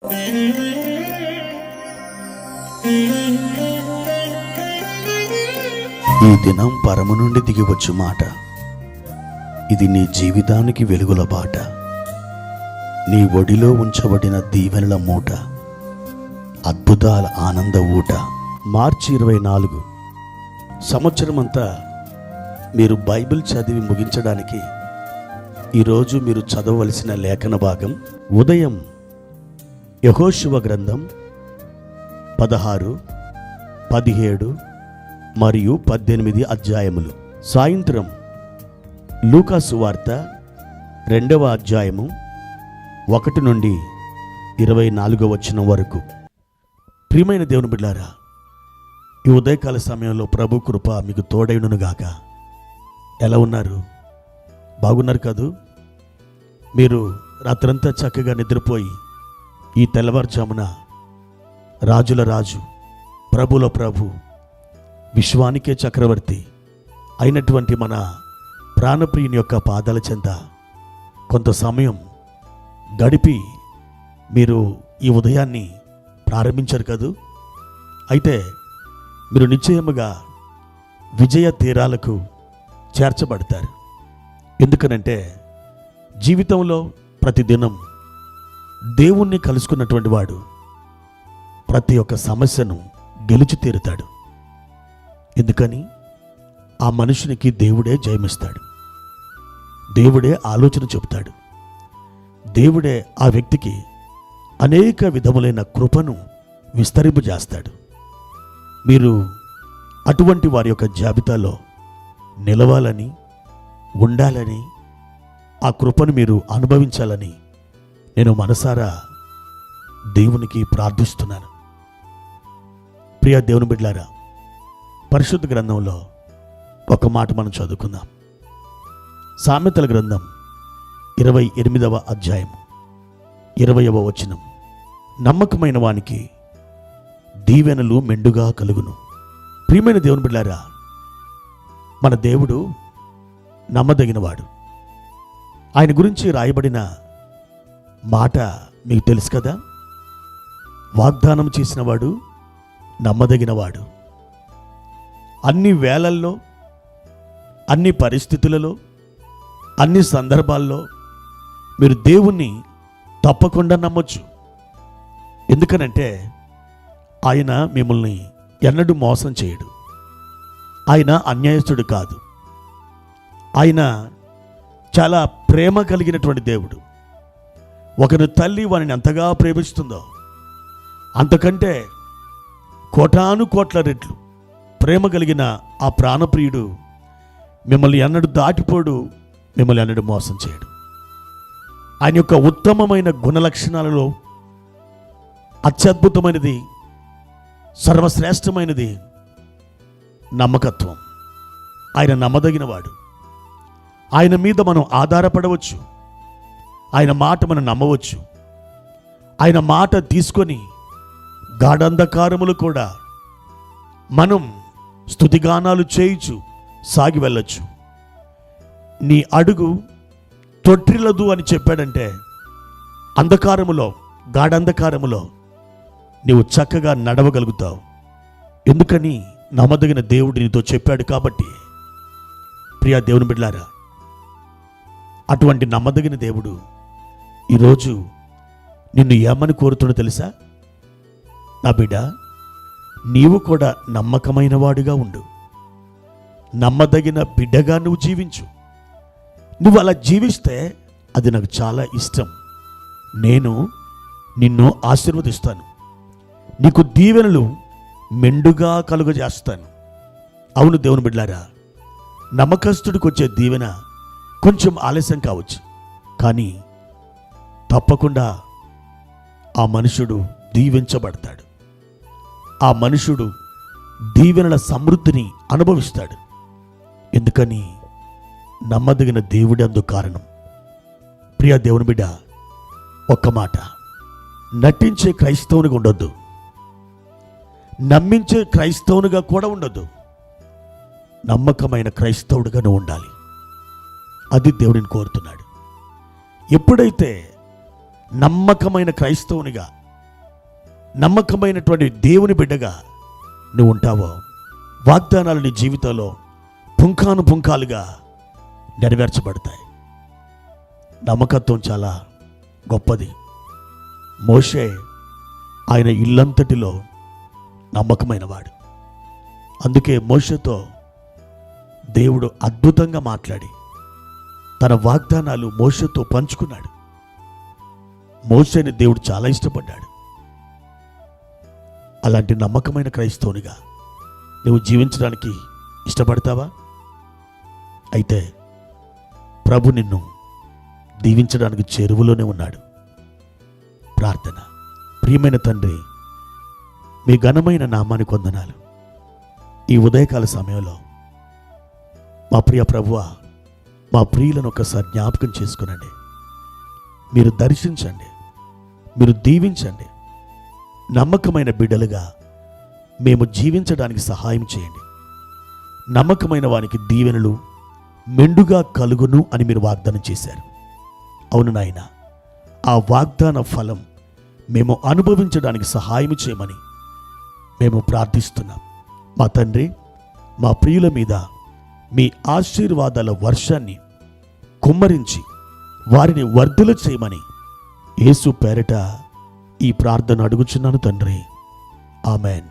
ఈ దినం పరము నుండి దిగివచ్చు మాట. ఇది నీ జీవితానికి వెలుగుల బాట. నీ ఒడిలో ఉంచబడిన దీవెనల మూట, అద్భుతాల ఆనంద ఊట. మార్చి 24 సంవత్సరమంతా మీరు బైబిల్ చదివి ముగించడానికి ఈరోజు మీరు చదవవలసిన లేఖన భాగం ఉదయం యెహోషువ గ్రంథం 16, 17 మరియు 18 అధ్యాయములు. సాయంత్రం లూకా సువార్త 2వ అధ్యాయము 1 నుండి 24వ వచనం వరకు. ప్రియమైన దేవుని బిడ్డలారా, ఈ ఉదయకాల సమయంలో ప్రభు కృప మీకు తోడైననుగాక. ఎలా ఉన్నారు? బాగున్నారు కదూ? మీరు రాత్రంతా చక్కగా నిద్రపోయి ఈ తెల్లవారుజామున రాజుల రాజు, ప్రభుల ప్రభు, విశ్వానికే చక్రవర్తి అయినటువంటి మన ప్రాణప్రియుని యొక్క పాదాల చెంత కొంత సమయం గడిపి మీరు ఈ ఉదయాన్ని ప్రారంభించారు కదూ. అయితే మీరు నిశ్చయముగా విజయ తీరాలకు చేర్చబడతారు. ఎందుకనంటే జీవితంలో ప్రతిదినం దేవుణ్ణి కలుసుకున్నటువంటి వాడు ప్రతి ఒక్క సమస్యను గెలిచి తీరుతాడు. ఎందుకని? ఆ మనుషునికి దేవుడే జయమిస్తాడు, దేవుడే ఆలోచన చెబుతాడు, దేవుడే ఆ వ్యక్తికి అనేక విధములైన కృపను విస్తరింపజేస్తాడు. మీరు అటువంటి వారి యొక్క జాబితాలో నిలవాలని, ఉండాలని, ఆ కృపను మీరు అనుభవించాలని నేను మనసారా దేవునికి ప్రార్థిస్తున్నాను. ప్రియ దేవుని బిడ్డలారా, పరిశుద్ధ గ్రంథంలో ఒక మాట మనం చదువుకుందాం. సామెతల గ్రంథం 28వ అధ్యాయం 20వ వచనం. నమ్మకమైన వానికి దీవెనలు మెండుగా కలుగును. ప్రియమైన దేవుని బిడ్డలారా, మన దేవుడు నమ్మదగినవాడు. ఆయన గురించి రాయబడిన మాట మీకు తెలుసు కదా. వాగ్దానం చేసినవాడు నమ్మదగినవాడు. అన్ని వేళల్లో, అన్ని పరిస్థితులలో, అన్ని సందర్భాల్లో మీరు దేవుణ్ణి తప్పకుండా నమ్మొచ్చు. ఎందుకనంటే ఆయన మిమ్మల్ని ఎన్నడూ మోసం చేయడు. ఆయన అన్యాయస్తుడు కాదు. ఆయన చాలా ప్రేమ కలిగినటువంటి దేవుడు. ఒకరి తల్లి వారిని ఎంతగా ప్రేమిస్తుందో అంతకంటే కోటాను కోట్ల రెట్లు ప్రేమ కలిగిన ఆ ప్రాణప్రియుడు మిమ్మల్ని ఎన్నడూ దాటిపోడు, మిమ్మల్ని ఎన్నడూ మోసం చేయడు. ఆయన యొక్క ఉత్తమమైన గుణలక్షణాలలో అత్యద్భుతమైనది, సర్వశ్రేష్టమైనది నమ్మకత్వం. ఆయన నమ్మదగినవాడు. ఆయన మీద మనం ఆధారపడవచ్చు. ఆయన మాట మనం నమ్మవచ్చు. ఆయన మాట తీసుకొని గాఢంధకారములు కూడా మనం స్తుతిగానాలు చేయించు సాగి వెళ్ళొచ్చు. నీ అడుగు తొట్టిల్లదు అని చెప్పాడంటే అంధకారములో, గాఢంధకారములో నీవు చక్కగా నడవగలుగుతావు. ఎందుకని? నమ్మదగిన దేవుడు నీతో చెప్పాడు కాబట్టి. ప్రియా దేవుని బిడ్డలారా, అటువంటి నమ్మదగిన దేవుడు ఈరోజు నిన్ను ఏమని కోరుతుండో తెలుసా? నా బిడ్డ, నీవు కూడా నమ్మకమైన వాడుగా ఉండు. నమ్మదగిన బిడ్డగా నువ్వు జీవించు. నువ్వు అలా జీవిస్తే అది నాకు చాలా ఇష్టం. నేను నిన్ను ఆశీర్వదిస్తాను. నీకు దీవెనలు మెండుగా కలుగజేస్తాను. అవును దేవుని బిడ్డలారా, నమ్మకస్తుడికి వచ్చే దీవెన కొంచెం ఆలస్యం కావచ్చు, కానీ తప్పకుండా ఆ మనుషుడు దీవించబడతాడు. ఆ మనుషుడు దీవెనల సమృద్ధిని అనుభవిస్తాడు. ఎందుకని? నమ్మదగిన దేవుడి అందు కారణం. ప్రియ దేవుని బిడ్డ, ఒక్క మాట, నటించే క్రైస్తవునిగా ఉండొద్దు, నమ్మించే క్రైస్తవునిగా కూడా ఉండొద్దు. నమ్మకమైన క్రైస్తవుడిగా నువ్వు ఉండాలి. అది దేవుడిని కోరుతున్నాడు. ఎప్పుడైతే నమ్మకమైన క్రైస్తవునిగా నమ్మకమైనటువంటి దేవుని బిడ్డగా నువ్వు ఉంటావో వాగ్దానాలు నీ జీవితంలో పుంఖానుపుంఖాలుగా నెరవేర్చబడతాయి. నమ్మకత్వం చాలా గొప్పది. మోషే ఆయన ఇల్లంతటిలో నమ్మకమైనవాడు. అందుకే మోషేతో దేవుడు అద్భుతంగా మాట్లాడి తన వాగ్దానాలు మోషేతో పంచుకున్నాడు. మోషేని దేవుడు చాలా ఇష్టపడ్డాడు. అలాంటి నమ్మకమైన క్రైస్తవునిగా నువ్వు జీవించడానికి ఇష్టపడతావా? అయితే ప్రభు నిన్ను దీవించడానికి చెరువులోనే ఉన్నాడు. ప్రార్థన. ప్రియమైన తండ్రి, మీ ఘనమైన నామానికి వందనాలు. ఈ ఉదయకాల సమయంలో మా ప్రియ ప్రభువా, మా ప్రియులను ఒకసారి జ్ఞాపకం చేసుకునండి. మీరు దర్శించండి, మీరు దీవించండి. నమ్మకమైన బిడ్డలుగా మేము జీవించడానికి సహాయం చేయండి. నమ్మకమైన వానికి దీవెనలు మెండుగా కలుగును అని మీరు వాగ్దానం చేశారు. అవును నాయన, ఆ వాగ్దాన ఫలం మేము అనుభవించడానికి సహాయం చేయమని మేము ప్రార్థిస్తున్నాం. మా తండ్రి, మా ప్రియుల మీద మీ ఆశీర్వాదాల వర్షాన్ని కుమ్మరించి వారిని వర్ధుల చేయమని యేసు పేరిట ఈ ప్రార్థన అడుగుచున్నాను తండ్రి. ఆమెన్.